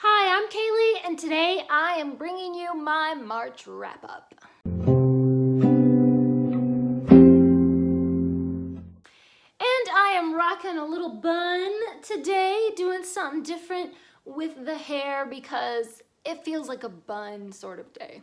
Hi, I'm Kaylee, and today I am bringing you my March wrap-up. And I am rocking a little bun today, doing something different with the hair because it feels like a bun sort of day.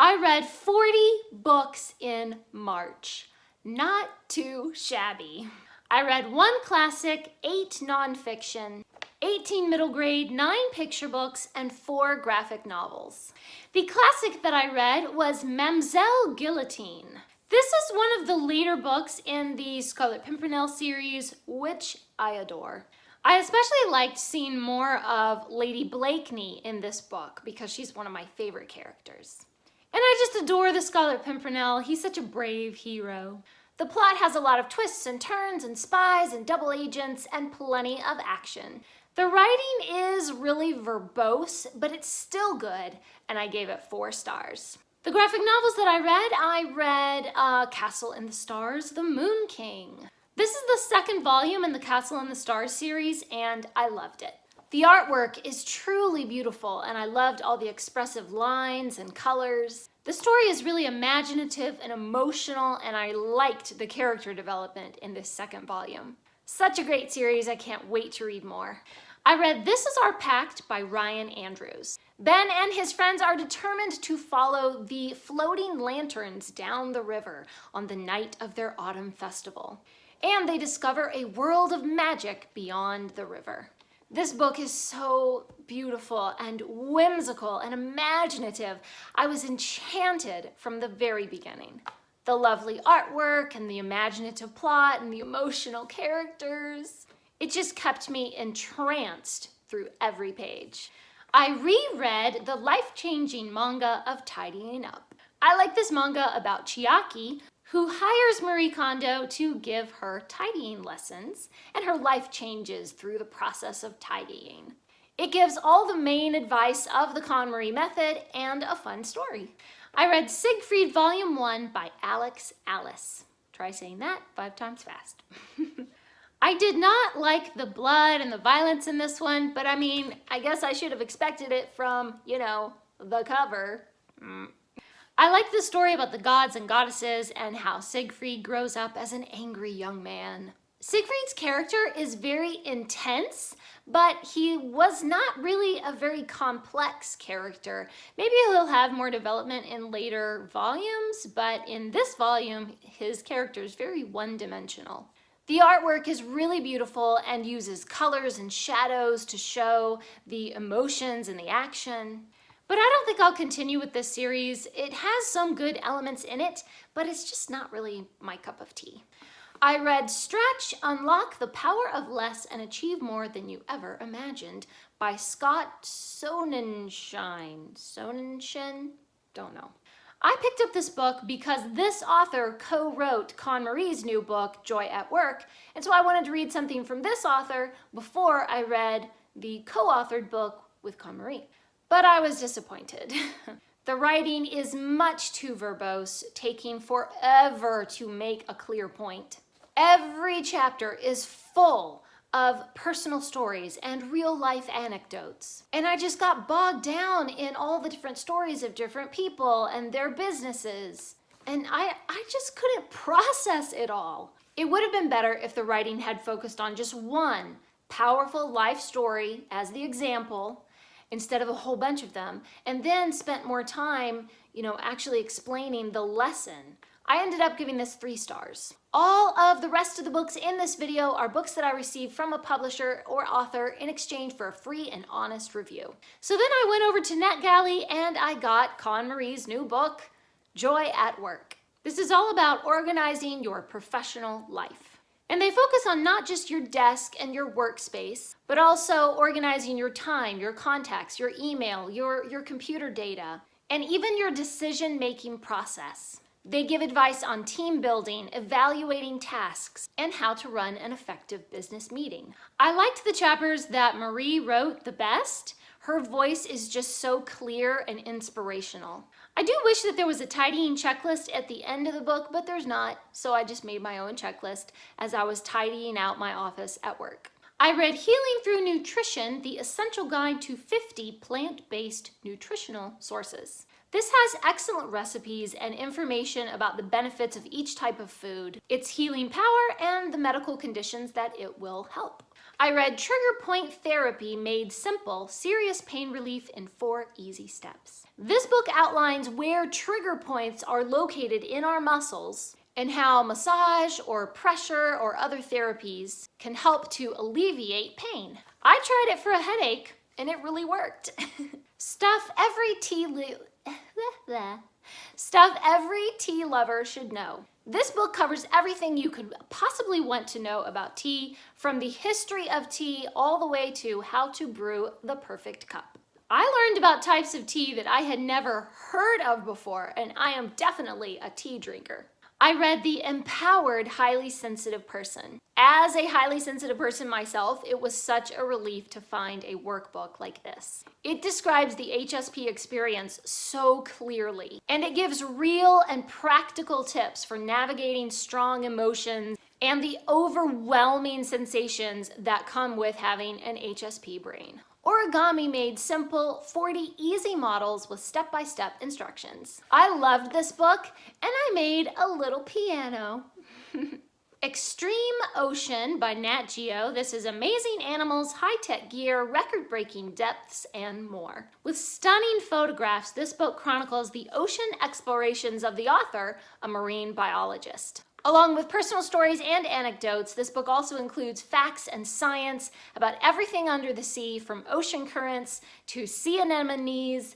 I read 40 books in March. Not too shabby. I read 1 classic, 8 nonfiction, 18 middle grade, 9 picture books, and 4 graphic novels. The classic that I read was Mademoiselle Guillotine. This is one of the later books in the Scarlet Pimpernel series, which I adore. I especially liked seeing more of Lady Blakeney in this book because she's one of my favorite characters. And I just adore the Scarlet Pimpernel. He's such a brave hero. The plot has a lot of twists and turns and spies and double agents and plenty of action. The writing is really verbose, but it's still good, and I gave it 4 stars. The graphic novels that I read Castle in the Stars, The Moon King. This is the 2nd volume in the Castle in the Stars series, and I loved it. The artwork is truly beautiful, and I loved all the expressive lines and colors. The story is really imaginative and emotional, and I liked the character development in this 2nd volume. Such a great series, I can't wait to read more. I read This Is Our Pact by Ryan Andrews. Ben and his friends are determined to follow the floating lanterns down the river on the night of their autumn festival. And they discover a world of magic beyond the river. This book is so beautiful and whimsical and imaginative. I was enchanted from the very beginning. The lovely artwork and the imaginative plot and the emotional characters. It just kept me entranced through every page. I reread the life-changing manga of Tidying Up. I like this manga about Chiaki, who hires Marie Kondo to give her tidying lessons, and her life changes through the process of tidying. It gives all the main advice of the KonMari method and a fun story. I read Siegfried Volume 1 by Alex Alice. Try saying that 5 times fast. I did not like the blood and the violence in this one, but I guess I should have expected it from, the cover. I like the story about the gods and goddesses and how Siegfried grows up as an angry young man. Siegfried's character is very intense, but he was not really a very complex character. Maybe he'll have more development in later volumes, but in this volume, his character is very one-dimensional. The artwork is really beautiful and uses colors and shadows to show the emotions and the action. But I don't think I'll continue with this series. It has some good elements in it, but it's just not really my cup of tea. I read Stretch, Unlock the Power of Less and Achieve More Than You Ever Imagined by Scott Sonnenschein. Sonnenschein? Don't know. I picked up this book because this author co-wrote KonMari's new book, Joy at Work, and so I wanted to read something from this author before I read the co-authored book with KonMari. But I was disappointed. The writing is much too verbose, taking forever to make a clear point. Every chapter is full of personal stories and real-life anecdotes. And I just got bogged down in all the different stories of different people and their businesses. And I just couldn't process it all. It would have been better if the writing had focused on just one powerful life story as the example, instead of a whole bunch of them, and then spent more time, actually explaining the lesson. I ended up giving this 3 stars. All of the rest of the books in this video are books that I received from a publisher or author in exchange for a free and honest review. So then I went over to NetGalley and I got KonMari's new book, Joy at Work. This is all about organizing your professional life. And they focus on not just your desk and your workspace, but also organizing your time, your contacts, your email, your computer data, and even your decision-making process. They give advice on team building, evaluating tasks, and how to run an effective business meeting. I liked the chapters that Marie wrote the best. Her voice is just so clear and inspirational. I do wish that there was a tidying checklist at the end of the book, but there's not, so I just made my own checklist as I was tidying out my office at work. I read Healing Through Nutrition, The Essential Guide to 50 Plant-Based Nutritional Sources. This has excellent recipes and information about the benefits of each type of food, its healing power, and the medical conditions that it will help. I read Trigger Point Therapy Made Simple, Serious Pain Relief in 4 Easy Steps. This book outlines where trigger points are located in our muscles and how massage or pressure or other therapies can help to alleviate pain. I tried it for a headache and it really worked. Stuff every tea lover should know. This book covers everything you could possibly want to know about tea, from the history of tea all the way to how to brew the perfect cup. I learned about types of tea that I had never heard of before, and I am definitely a tea drinker. I read The Empowered Highly Sensitive Person. As a highly sensitive person myself, it was such a relief to find a workbook like this. It describes the HSP experience so clearly, and it gives real and practical tips for navigating strong emotions and the overwhelming sensations that come with having an HSP brain. Origami Made Simple, 40 Easy Models with Step-by-Step Instructions. I loved this book, and I made a little piano. Extreme Ocean by Nat Geo. This is amazing animals, high-tech gear, record-breaking depths, and more. With stunning photographs, this book chronicles the ocean explorations of the author, a marine biologist. Along with personal stories and anecdotes, this book also includes facts and science about everything under the sea, from ocean currents to sea anemones,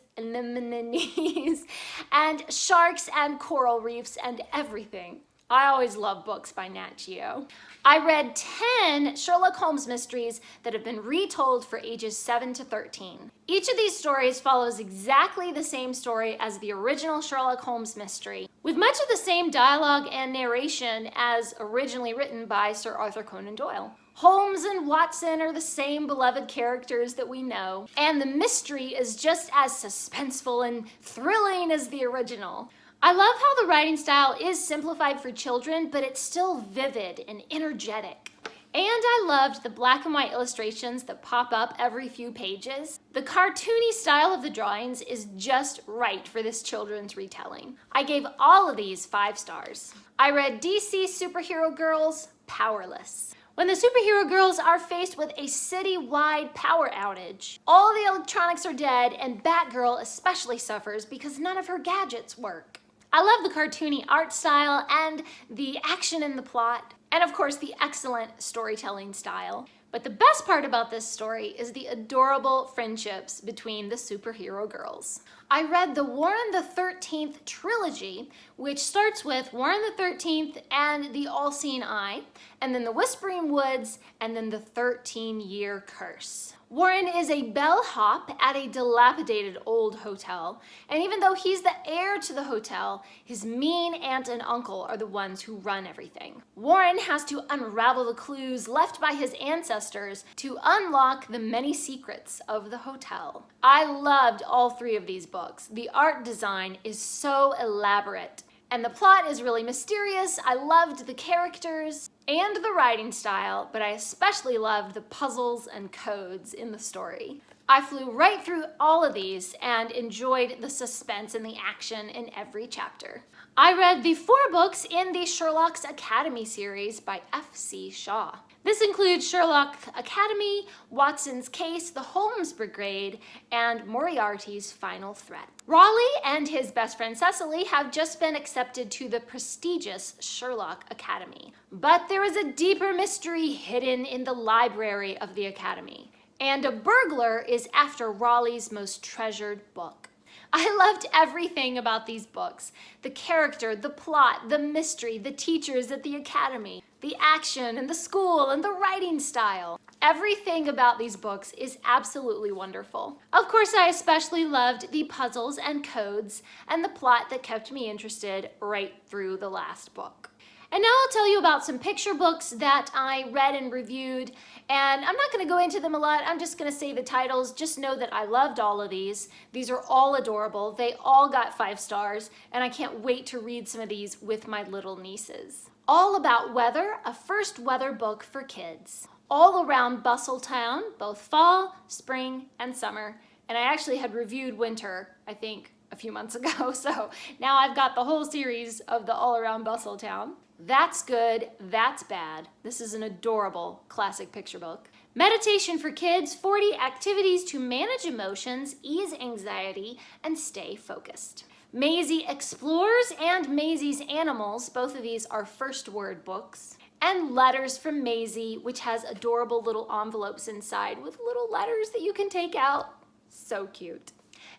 and sharks and coral reefs and everything. I always love books by Nat Geo. I read 10 Sherlock Holmes mysteries that have been retold for ages 7 to 13. Each of these stories follows exactly the same story as the original Sherlock Holmes mystery, with much of the same dialogue and narration as originally written by Sir Arthur Conan Doyle. Holmes and Watson are the same beloved characters that we know, and the mystery is just as suspenseful and thrilling as the original. I love how the writing style is simplified for children, but it's still vivid and energetic. And I loved the black and white illustrations that pop up every few pages. The cartoony style of the drawings is just right for this children's retelling. I gave all of these 5 stars. I read DC Superhero Girls, Powerless. When the superhero girls are faced with a city-wide power outage, all the electronics are dead, and Batgirl especially suffers because none of her gadgets work. I love the cartoony art style and the action in the plot, and of course the excellent storytelling style. But the best part about this story is the adorable friendships between the superhero girls. I read the Warren the 13th trilogy, which starts with Warren the 13th and the All-Seeing Eye, and then the Whispering Woods, and then the 13-Year Curse. Warren is a bellhop at a dilapidated old hotel, and even though he's the heir to the hotel, his mean aunt and uncle are the ones who run everything. Warren has to unravel the clues left by his ancestors to unlock the many secrets of the hotel. I loved all 3 of these books. The art design is so elaborate, and the plot is really mysterious. I loved the characters and the writing style, but I especially loved the puzzles and codes in the story. I flew right through all of these and enjoyed the suspense and the action in every chapter. I read the 4 books in the Sherlock Academy series by F.C. Shaw. This includes Sherlock Academy, Watson's Case, The Holmes Brigade, and Moriarty's Final Threat. Raleigh and his best friend Cecily have just been accepted to the prestigious Sherlock Academy. But there is a deeper mystery hidden in the library of the Academy, and a burglar is after Raleigh's most treasured book. I loved everything about these books. The character, the plot, the mystery, the teachers at the academy, the action and the school and the writing style. Everything about these books is absolutely wonderful. Of course, I especially loved the puzzles and codes and the plot that kept me interested right through the last book. And now I'll tell you about some picture books that I read and reviewed, and I'm not going to go into them a lot. I'm just going to say the titles. Just know that I loved all of these. These are all adorable. They all got 5 stars, and I can't wait to read some of these with my little nieces. All About Weather, a first weather book for kids. All Around Bustle Town, both fall, spring, and summer. And I actually had reviewed winter, I think, a few months ago, so now I've got the whole series of the All Around Bustle Town. That's Good, That's Bad. This is an adorable classic picture book. Meditation for Kids, 40 Activities to Manage Emotions, Ease Anxiety, and Stay Focused. Maisie Explores and Maisie's Animals, both of these are first word books. And Letters from Maisie, which has adorable little envelopes inside with little letters that you can take out. So cute.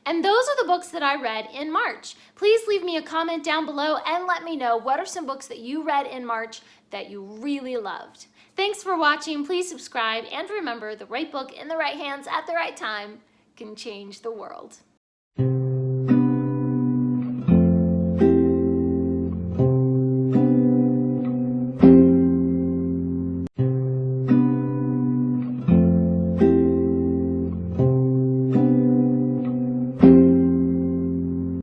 And those are the books that I read in March. Please leave me a comment down below and let me know what are some books that you read in March that you really loved. Thanks for watching. Please subscribe, and remember, the right book in the right hands at the right time can change the world.